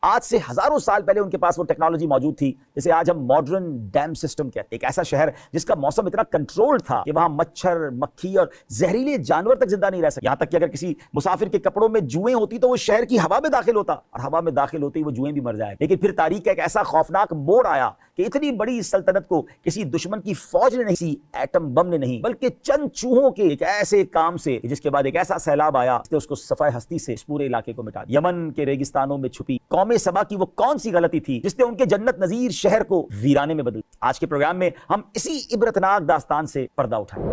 آج سے ہزاروں سال پہلے ان کے پاس وہ ٹیکنالوجی موجود تھی جسے آج ہم ماڈرن ڈیم سسٹم کہتے ہیں. ایک ایسا شہر جس کا موسم اتنا کنٹرول تھا کہ وہاں مچھر، مکھی اور زہریلے جانور تک زندہ نہیں رہ سکتے. یہاں تک کہ اگر کسی مسافر کے کپڑوں میں جوئیں ہوتی تو وہ شہر کی ہوا میں داخل ہوتا اور ہوا میں داخل ہوتے ہی وہ جوئیں بھی مر جائے. لیکن پھر تاریخ کا ایک ایسا خوفناک موڑ آیا کہ اتنی بڑی سلطنت کو کسی دشمن کی فوج نے نہیں، کسی ایٹم بم نے نہیں، بلکہ چند چوہوں کے ایک ایسے کام سے، جس کے بعد ایک ایسا سیلاب آیا جس نے اس کو صفحہ ہستی سے اس پورے علاقے کو مٹا دیا. یمن کے ریگستانوں میں چھپی قوم سبا کی وہ کون سی غلطی تھی جس نے ان کے جنت نظیر شہر کو ویرانے میں بدل. آج کے پروگرام میں ہم اسی عبرتناک داستان سے پردہ اٹھائیں.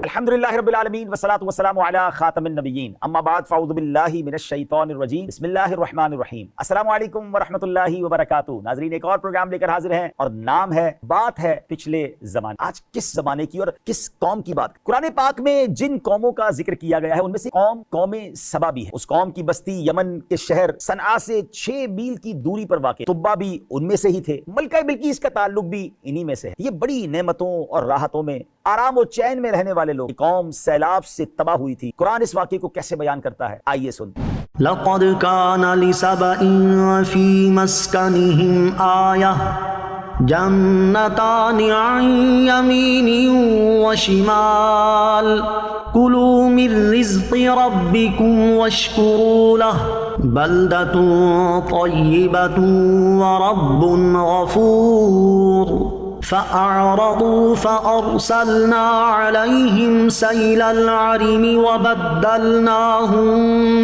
الحمدللہ رب العالمین والصلاة والسلام علی خاتم النبیین، اما بعد فاعوذ باللہ من الشیطان الرجیم، بسم اللہ الرحمن الرحیم. السلام علیکم ورحمۃ اللہ وبرکاتہ. ناظرین، ایک اور پروگرام لے کر حاضر ہیں اور نام ہے بات ہے پچھلے زمانے. آج کس زمانے کی اور کس قوم کی بات؟ قرآن پاک میں جن قوموں کا ذکر کیا گیا ہے ان میں سے قوم سبا بھی ہے. اس قوم کی بستی یمن کے شہر صنعاء سے 6 میل کی دوری پر واقع. طبا بھی ان میں سے ہی تھے. ملکہ بلقیس کا تعلق بھی انہی میں سے ہے. یہ بڑی نعمتوں اور راحتوں میں آرام و چین میں رہنے والے لوگ. قوم سیلاب سے تباہ ہوئی تھی. قرآن اس واقعے کو کیسے بیان کرتا ہے، آئیے سنتے ہیں. لقد كان لسبإ في مسكنهم آية جنتان عن يمين وشمال كلوا من رزق ربكم واشكروا له بلدة طيبة ورب غفور فأعرضوا فأرسلنا عليهم سيل العرم وبدلناهم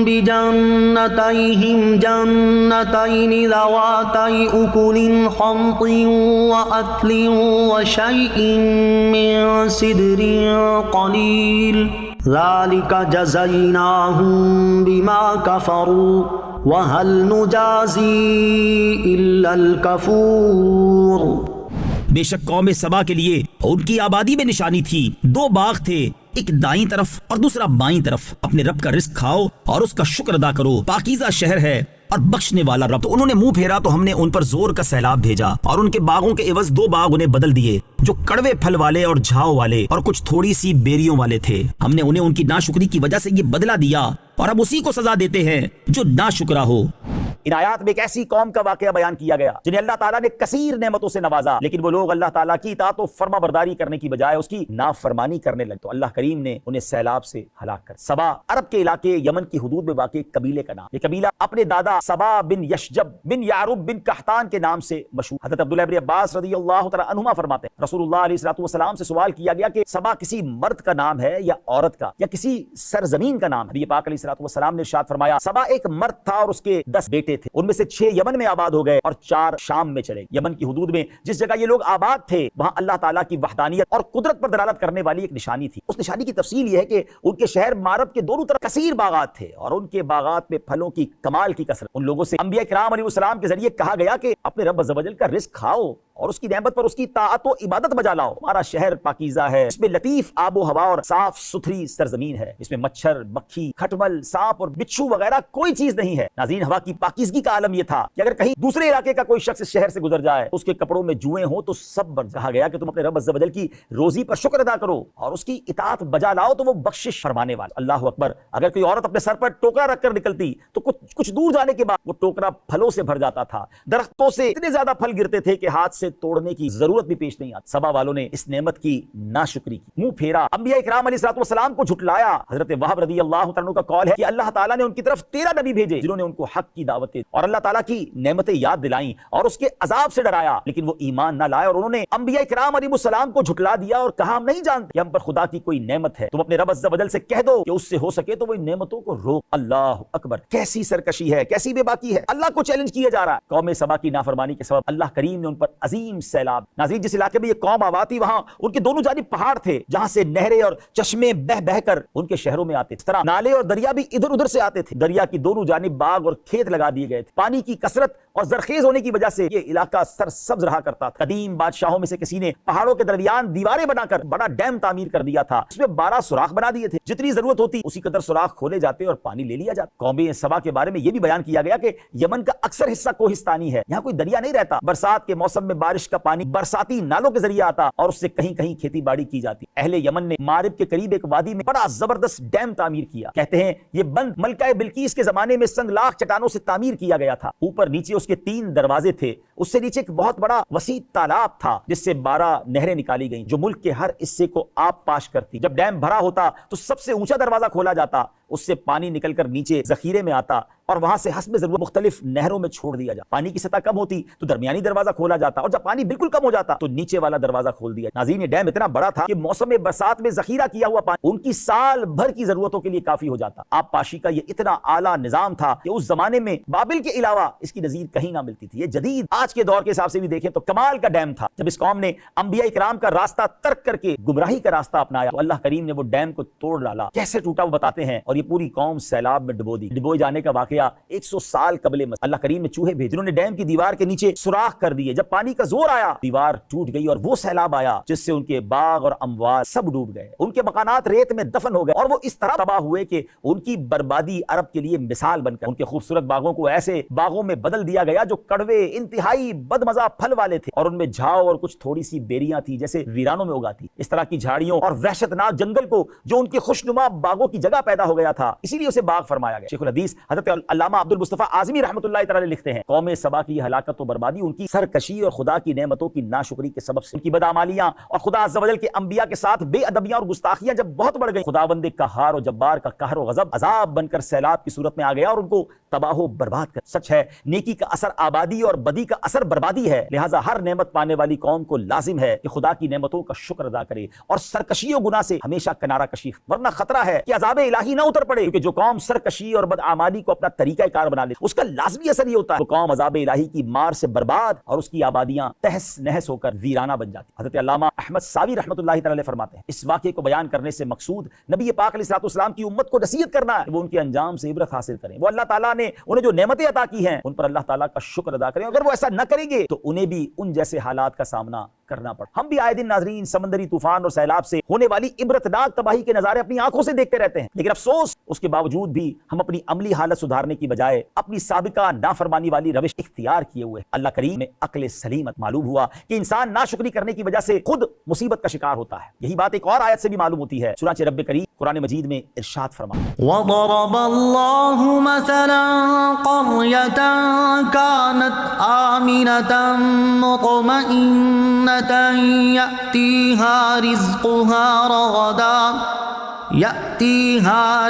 بجنتيهم جنتين ذواتي أكل خمط وأثل وشيء من سدر قليل ذلك جزيناهم بما كفروا وهل نجازي إلا الكفور. بے شک قوم سبا کے لیے ان کی آبادی میں نشانی تھی. 2 باغ تھے، ایک دائیں طرف اور دوسرا بائیں طرف. اپنے رب کا رزق کھاؤ اور اس کا شکر ادا کرو. پاکیزہ شہر ہے اور بخشنے والا رب. تو انہوں نے منہ پھیرا تو ہم نے ان پر زور کا سیلاب بھیجا اور ان کے باغوں کے عوض 2 باغ انہیں بدل دیے جو کڑوے پھل والے اور جھاؤ والے اور کچھ تھوڑی سی بیریوں والے تھے. ہم نے انہیں ان کی ناشکری کی وجہ سے یہ بدلہ دیا اور اب اسی کو سزا دیتے ہیں جو ناشکرا ہو. ان آیات میں ایک ایسی قوم کا واقعہ بیان کیا گیا جنہیں اللہ تعالیٰ نے کثیر نعمتوں سے نوازا، لیکن وہ لوگ اللہ تعالیٰ کی اطاعت و فرما برداری کرنے کی بجائے اس کی نافرمانی کرنے لگے تو اللہ کریم نے انہیں سیلاب سے ہلاک کر. سبا عرب کے علاقے یمن کی حدود میں واقع ایک قبیلے کا نام. یہ قبیلہ اپنے دادا سبا بن یشجب بن یعرب بن قحطان کے نام سے مشہور. حضرت عبداللہ بن عباس رضی اللہ تعالی عنہما فرماتے ہیں رسول اللہ علیہ الصلوۃ والسلام سے سوال کیا گیا کہ سبا کسی مرد کا نام ہے یا عورت کا یا کسی سرزمین کا نام ہے؟ نبی پاک علیہ الصلوۃ والسلام نے ارشاد فرمایا سبا ایک مرد تھا اور اس کے 10 بیٹے تھے. ان میں سے 6 یمن میں آباد ہو گئے اور 4 شام میں چلے. یمن کی حدود میں جس جگہ یہ لوگ آباد تھے وہاں اللہ تعالیٰ کی وحدانیت اور قدرت پر دلالت کرنے والی ایک نشانی تھی. اس نشانی کی تفصیل یہ ہے کہ ان کے شہر معرب کے دونوں طرف کثیر باغات تھے اور ان کے باغات میں پھلوں کی کمال کی کثرت. ان لوگوں سے انبیاء کرام علیہ السلام کے ذریعے کہا گیا کہ اپنے رب عز و جل کا رزق کھاؤ اور اس کی نعمت پر اس کی طاعت و عبادت بجا لاؤ. ہمارا شہر پاکیزہ ہے، اس میں لطیف آب و ہوا اور صاف ستھری سرزمین ہے. اس میں مچھر، مکھی، کھٹمل، سانپ اور بچھو وغیرہ کوئی چیز نہیں ہے. ناظرین، ہوا کی پاکیزگی کا عالم یہ تھا کہ اگر کہیں دوسرے علاقے کا کوئی شخص اس شہر سے گزر جائے اس کے کپڑوں میں جوئیں ہوں تو سب بر. کہا گیا کہ تم اپنے رب عز و جل کی روزی پر شکر ادا کرو اور اس کی اطاعت بجا لاؤ تو وہ بخشش فرمانے والا. اللہ اکبر. اگر کوئی عورت اپنے سر پر ٹوکرا رکھ کر نکلتی تو کچھ دور جانے کے بعد وہ ٹوکرا پھلوں سے بھر جاتا تھا. درختوں سے اتنے زیادہ پھل گرتے تھے کہ ہاتھ سے توڑنے کی ضرورت بھی پیش نہیں آتی. سبا والوں نے اس نعمت کی ناشکری کی، منہ پھیرا، انبیاء کرام علیہ الصلوۃ والسلام کو جھٹلایا. حضرت وہب رضی اللہ عنہ کا قول ہے کہ اللہ تعالیٰ نے ان کی طرف 13 نبی بھیجے جنہوں نے ان کو حق کی دعوت دی اور اللہ تعالیٰ کی نعمتیں یاد دلائیں اور اس کے عذاب سے ڈرایا، لیکن وہ ایمان نہ لائے اور انہوں نے انبیاء کرام علیہ السلام کو جھٹلا دیا اور کہا ہم نہیں جانتے کہ ہم پر خدا کی کوئی نعمت ہے. تم اپنے رب عز و جل سے کہہ دو کہ اس سے ہو سکے تو وہ ان نعمتوں کو روک. اللہ اکبر. کیسی سرکشی ہے، کیسی بے باکی ہے. اللہ کو چیلنج کیا جا رہا ہے. قوم سبا کی نافرمانی کے سبب اللہ کریم نے ان پر عظیم سیلاب. ناظرین، جس علاقے میں یہ قوم آباد تھی وہاں ان کے دونوں جانب پہاڑ تھے جہاں سے نہریں اور چشمے بہ بہ کر ان کے شہروں میں آتے تھے. اس طرح نالے اور دریا بھی ادھر ادھر سے آتے تھے. دریا کی دونوں جانب باغ اور کھیت لگا دیے دیے گئے تھے۔ پانی کی کثرت اور زرخیز ہونے کی وجہ سے یہ علاقہ سرسبز رہا کرتا تھا۔ قدیم بادشاہوں میں سے کسی نے پہاڑوں کے درمیان دیواریں بنا کر بڑا ڈیم تعمیر کر دیا تھا، اس میں 12 سوراخ بنا دیے تھے، جتنی ضرورت ہوتی اسی قدر سوراخ کھولے جاتے اور پانی لے لیا جاتا۔ قوم سبا کے بارے میں یہ بھی بیان کیا گیا کہ یمن کا اکثر حصہ کوہستانی ہے، یہاں کوئی دریا نہیں رہتا، برسات کے موسم میں بارش کا پانی برساتی نالوں کے ذریعے آتا اور اس سے کہیں کہیں کھیتی باڑی کی جاتی۔ اہل یمن نے مارب کے قریب ایک وادی میں بڑا زبردست ڈیم تعمیر کیا، کہتے ہیں یہ بند ملکہ بلقیس کے زمانے میں سنگلاخ چٹانوں سے تعمیر کیا گیا تھا۔ اوپر نیچے اس کے 3 دروازے تھے، اس سے نیچے ایک بہت بڑا وسیع تالاب تھا جس سے 12 نہریں نکالی گئیں جو ملک کے ہر حصے کو آب پاش کرتی۔ جب ڈیم بھرا ہوتا تو سب سے اونچا دروازہ کھولا جاتا، اس سے پانی نکل کر نیچے ذخیرے میں آتا اور وہاں سے حسب ضرورت مختلف نہروں میں چھوڑ دیا جاتا۔ پانی کی سطح کم ہوتی تو درمیانی دروازہ کھولا جاتا اور جب پانی بالکل کم ہو جاتا تو نیچے والا دروازہ کھول دیا۔ ناظرین، یہ ڈیم اتنا بڑا تھا کہ موسم برسات میں ذخیرہ کیا ہوا پانی ان کی سال بھر کی ضرورتوں کے لیے کافی ہو جاتا۔ آب پاشی کا یہ اتنا اعلیٰ نظام تھا کہ اس زمانے میں بابل کے علاوہ اس کی نظیر کہیں نہ ملتی تھی۔ یہ جدید آج کے دور کے حساب سے بھی دیکھیں تو کمال کا ڈیم تھا۔ جب اس قوم نے انبیاء اکرام کا راستہ ترک کر کے گمراہی کا راستہ اپنایا تو اللہ کریم نے وہ ڈیم کو توڑ ڈالا۔ کیسے ٹوٹا وہ بتاتے ہیں، اور یہ پوری قوم سیلاب میں ڈبو دی۔ ڈبوئے جانے کا واقعہ 100 سال قبل اللہ کریم نے چوہے بھیجے، جنہوں نے ڈیم کی دیوار کے نیچے سوراخ کر دیے۔ جب پانی کا زور آیا دیوار ٹوٹ گئی اور وہ سیلاب آیا جس سے ان کے باغ اور اموال سب ڈوب گئے، ان کے مکانات ریت میں دفن ہو گئے اور وہ اس طرح تباہ ہوئے کہ ان کی بربادی عرب کے لیے مثال بن کر ان کے خوبصورت باغوں کو ایسے باغوں میں بدل دیا گیا جو کڑوے انتہائی بدمزہ پھل والے تھے اور ان میں جھاؤ اور کچھ تھوڑی سی بیریاں تھی جیسے ویرانوں میں اگاتی۔ اس طرح کی جھاڑیوں اور وحشتناک جنگل کو جو ان کے خوشنما باغوں کی جگہ پیدا ہو گیا تھا، اسی لیے اسے باغ فرمایا گیا۔ شیخ الحدیث حضرت علامہ عبد المصطفیٰ اعظمی رحمۃ اللہ تعالی لکھتے ہیں، قوم سبا کی ہلاکت و بربادی ان کی سرکشی اور خدا کی نعمتوں کی ناشکری کے سبب سے، ان کی بدعمالیاں اور خدا عز و جل کے انبیاء کے ساتھ بے ادبیاں اور گستاخیاں جب بہت بڑھ گئی، خداوند قہار و جبار کا قہر و غضب عذاب بن کر سیلاب کی صورت میں آ گیا اور ان کو تباہ و برباد کر۔ سچ ہے نیکی کا اثر آبادی اور بدی کا اثر بربادی ہے، لہٰذا ہر نعمت پانے والی قوم کو لازم ہے کہ خدا کی نعمتوں کا شکر ادا کرے اور سرکشی و گناہ سے ہمیشہ کنارہ کشی، ورنہ خطرہ ہے کہ عذاب الہی نہ اتر پڑے، کیونکہ جو قوم سرکشی اور بدعمالی کو اپنا طریقہ کار بنا لے اس کا لازمی اثر یہ ہوتا ہے وہ قوم عذاب الہی کی مار سے برباد اور اس کی آبادیاں تہس نہس ہو کر ویرانہ بن جاتی۔ حضرت علامہ احمد ساوی رحمۃ اللہ تعالی فرماتے ہیں اس واقعے کو بیان کرنے سے مقصود نبی پاک علیہ الصلوۃ والسلام کی امت کو نصیحت کرنا ہے کہ وہ ان کے انجام سے عبرت حاصل کریں، وہ اللہ تعالیٰ نے انہیں جو نعمتیں عطا کی ہیں ان پر اللہ تعالیٰ کا شکر ادا کریں، اگر وہ ایسا نہ کریں گے تو انہیں بھی ان جیسے حالات کا سامنا کرنا پڑا۔ ہم بھی آئے دن ناظرین سمندری طوفان اور سیلاب سے ہونے والی عبرتناک تباہی کے نظارے اپنی آنکھوں سے دیکھتے رہتے ہیں، لیکن افسوس اس کے باوجود بھی ہم اپنی عملی حالت سدھارنے کی بجائے اپنی سابقہ نافرمانی والی روش اختیار کیے ہوئے۔ اللہ کریم میں عقل سلیمت معلوم ہوا کہ انسان ناشکری کرنے کی وجہ سے خود مصیبت کا شکار ہوتا ہے۔ یہی بات ایک اور آیت سے بھی معلوم ہوتی ہے، چنانچہ رب کریم قرآن مجید میں ارشاد فرماتا ہے وضرب الله مثلا قرية كانت آمنة مطمئنة يأتيها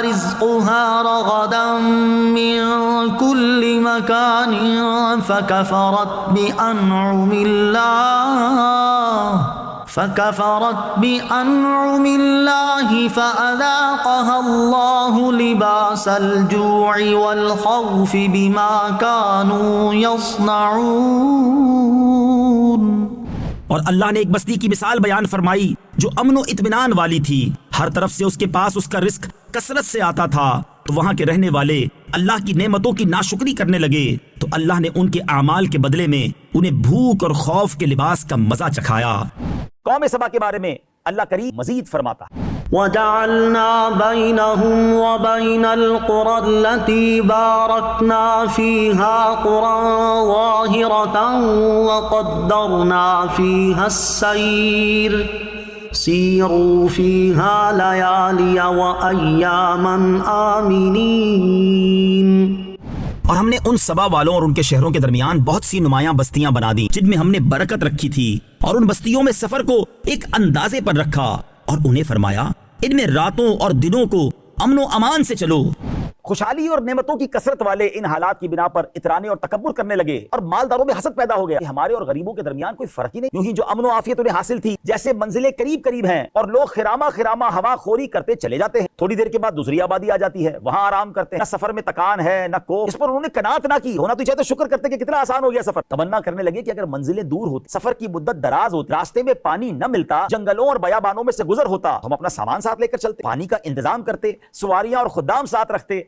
رزقها رغدا من كل مكان فكفرت بأنعم الله فأذاقها الله لباس الجوع والخوف بما كانوا يصنعون۔ اور اللہ نے ایک بستی کی مثال بیان فرمائی جو امن و اطمینان والی تھی، ہر طرف سے اس کے پاس اس کا رزق کثرت سے آتا تھا، تو وہاں کے رہنے والے اللہ کی نعمتوں کی ناشکری کرنے لگے تو اللہ نے ان کے اعمال کے بدلے میں انہیں بھوک اور خوف کے لباس کا مزہ چکھایا۔ قوم سبا کے بارے میں اللہ کریم مزید فرماتا ہے وَجَعَلْنَا بَيْنَهُمْ وَبَيْنَ الْقُرَى الَّتِي بَارَكْنَا فِيهَا قُرًى ظَاهِرَةً وَقَدَّرْنَا فِيهَا السَّيْرَ سِيرُوا فِيهَا لَيَالِيَ وَأَيَّامًا آمِنِينَ۔ اور ہم نے ان سبا والوں اور ان کے شہروں کے درمیان بہت سی نمایاں بستیاں بنا دی جن میں ہم نے برکت رکھی تھی، اور ان بستیوں میں سفر کو ایک اندازے پر رکھا اور انہیں فرمایا ان میں راتوں اور دنوں کو امن و امان سے چلو۔ خوشحالی اور نعمتوں کی کثرت والے ان حالات کی بنا پر اترانے اور تکبر کرنے لگے اور مالداروں میں حسد پیدا ہو گیا کہ ہمارے اور غریبوں کے درمیان کوئی فرق ہی نہیں، یوں ہی جو امن و عافیت انہیں حاصل تھی جیسے منزلیں قریب قریب ہیں اور لوگ خرامہ خرامہ ہوا خوری کرتے چلے جاتے ہیں، تھوڑی دیر کے بعد دوسری آبادی آ جاتی ہے، وہاں آرام کرتے ہیں، نہ سفر میں تکان ہے نہ کو۔ اس پر انہوں نے قناعت نہ کی، ہونا تو چاہے تو شکر کرتے کہ کتنا آسان ہو گیا سفر۔ تمنا کرنے لگے کہ اگر منزلیں دور ہوتی، سفر کی مدت دراز ہوتی، راستے میں پانی نہ ملتا، جنگلوں اور بیابانوں میں سے گزر ہوتا، ہم اپنا سامان ساتھ لے کر چلتے، پانی کا انتظام کرتے، سواریاں اور خدام ساتھ رکھتے